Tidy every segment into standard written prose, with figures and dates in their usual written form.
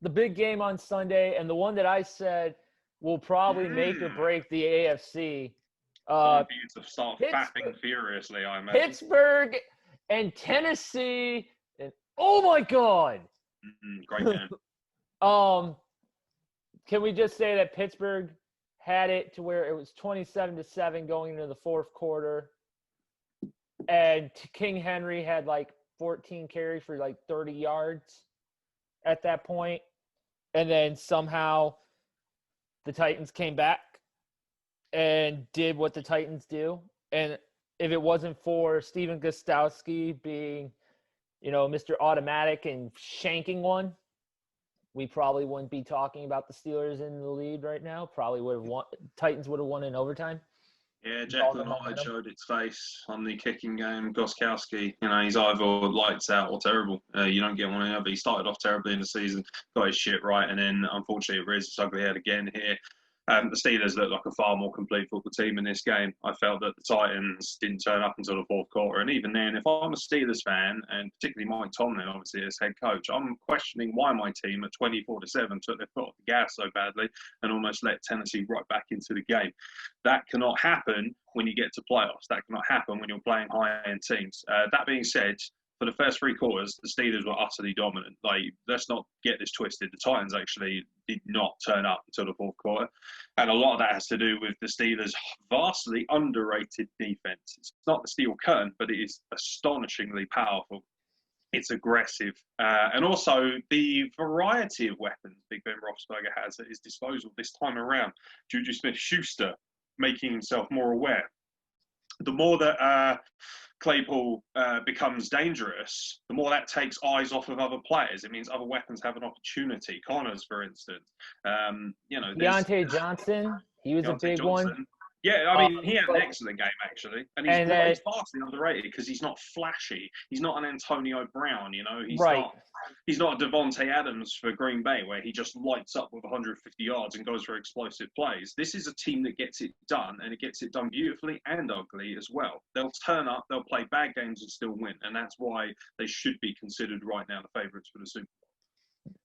the big game on Sunday, and the one that I said will probably make or break the AFC. Time for you to start Pittsburgh- fapping furiously, I imagine. Pittsburgh and Tennessee. And, oh my God! Great game. Can we just say that Pittsburgh had it to where it was 27-7 going into the fourth quarter, and King Henry had like 14 carries for like 30 yards at that point, and then somehow the Titans came back and did what the Titans do. And if it wasn't for Steven Gostkowski being, Mr. Automatic and shanking one, we probably wouldn't be talking about the Steelers in the lead right now. Probably would have won. Titans would have won in overtime. Yeah, Jekyll and Hyde showed its face on the kicking game. Gostkowski, he's either lights out or terrible. You don't get one of the other. He started off terribly in the season, got his shit right, and then unfortunately it rears its ugly head again here. The Steelers looked like a far more complete football team in this game. I felt that the Titans didn't turn up until the fourth quarter. And even then, if I'm a Steelers fan, and particularly Mike Tomlin, obviously, as head coach, I'm questioning why my team at 24-7 took their foot off the gas so badly and almost let Tennessee right back into the game. That cannot happen when you get to playoffs. That cannot happen when you're playing high-end teams. That being said, for the first three quarters, the Steelers were utterly dominant. Let's not get this twisted. The Titans actually did not turn up until the fourth quarter. And a lot of that has to do with the Steelers' vastly underrated defense. It's not the steel curtain, but it is astonishingly powerful. It's aggressive. And also the variety of weapons Big Ben Roethlisberger has at his disposal this time around. Juju Smith-Schuster making himself more aware. The more that Claypool becomes dangerous, the more that takes eyes off of other players. It means other weapons have an opportunity. Connors, for instance. Deontay Johnson, he was a big one. Yeah, I mean, he had an excellent game, actually. And he's vastly underrated because he's not flashy. He's not an Antonio Brown, He's not a Devontae Adams for Green Bay, where he just lights up with 150 yards and goes for explosive plays. This is a team that gets it done, and it gets it done beautifully and ugly as well. They'll turn up, they'll play bad games and still win, and that's why they should be considered right now the favourites for the Super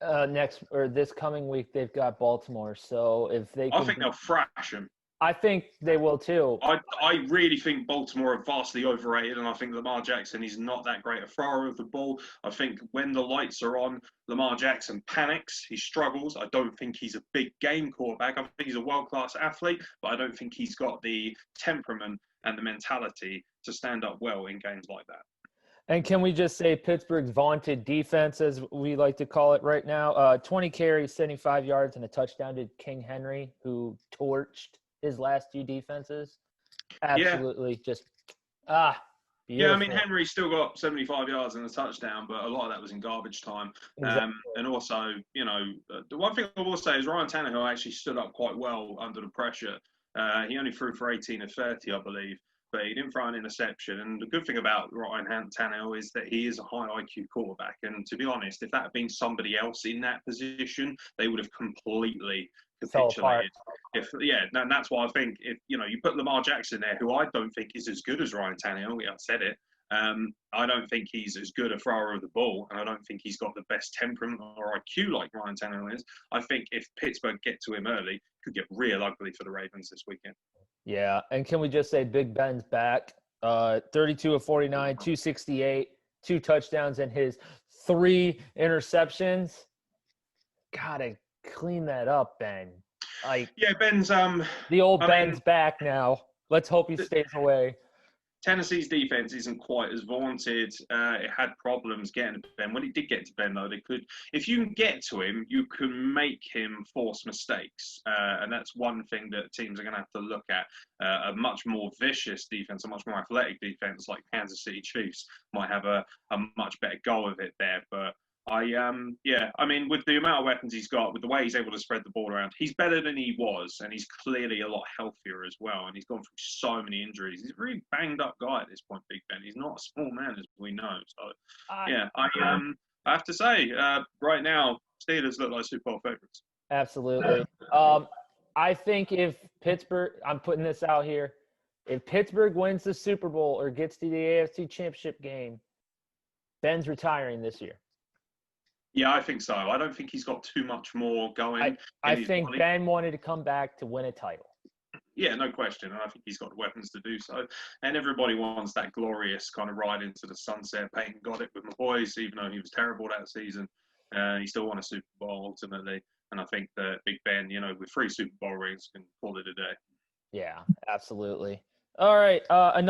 Bowl. This coming week, they've got Baltimore. So if they I think they'll thrash them. I think they will too. I really think Baltimore are vastly overrated, and I think Lamar Jackson is not that great a thrower of the ball. I think when the lights are on, Lamar Jackson panics. He struggles. I don't think he's a big game quarterback. I think he's a world-class athlete, but I don't think he's got the temperament and the mentality to stand up well in games like that. And can we just say Pittsburgh's vaunted defense, as we like to call it right now, 20 carries, 75 yards, and a touchdown to King Henry, who torched his last two defenses. Absolutely. Beautiful. Yeah, I mean, Henry still got 75 yards and a touchdown, but a lot of that was in garbage time. Exactly. And also, the one thing I will say is Ryan Tannehill actually stood up quite well under the pressure. He only threw for 18 of 30, I believe, but he didn't throw an interception. And the good thing about Ryan Tannehill is that he is a high IQ quarterback. And to be honest, if that had been somebody else in that position, they would have completely capitulated. And that's why I think if you put Lamar Jackson there, who I don't think is as good as Ryan Tannehill. I said it. I don't think he's as good a thrower of the ball, and I don't think he's got the best temperament or IQ like Ryan Tannehill is. I think if Pittsburgh get to him early, it could get real ugly for the Ravens this weekend. Yeah, and can we just say Big Ben's back? 32 of 49, 268, 2 touchdowns, and his 3 interceptions. Gotta clean that up, Ben. Ben's Ben's back now. Let's hope he stays away. Tennessee's defense isn't quite as vaunted. It had problems getting to Ben. When it did get to Ben, though, if you can get to him, you can make him force mistakes. And that's one thing that teams are going to have to look at. A much more vicious defense, a much more athletic defense like Kansas City Chiefs might have a much better go of it there. But with the amount of weapons he's got, with the way he's able to spread the ball around, he's better than he was, and he's clearly a lot healthier as well, and he's gone through so many injuries. He's a really banged up guy at this point, Big Ben. He's not a small man, as we know. So, I have to say, right now, Steelers look like Super Bowl favorites. Absolutely. I think if Pittsburgh, I'm putting this out here, if Pittsburgh wins the Super Bowl or gets to the AFC Championship game, Ben's retiring this year. Yeah, I think so. I don't think he's got too much more going. I think Ben wanted to come back to win a title. Yeah, no question. And I think he's got the weapons to do so. And everybody wants that glorious kind of ride into the sunset. Peyton got it with my boys, even though he was terrible that season. He still won a Super Bowl ultimately. And I think that Big Ben, with 3 Super Bowl rings, can call it a day. Yeah, absolutely. All right. Another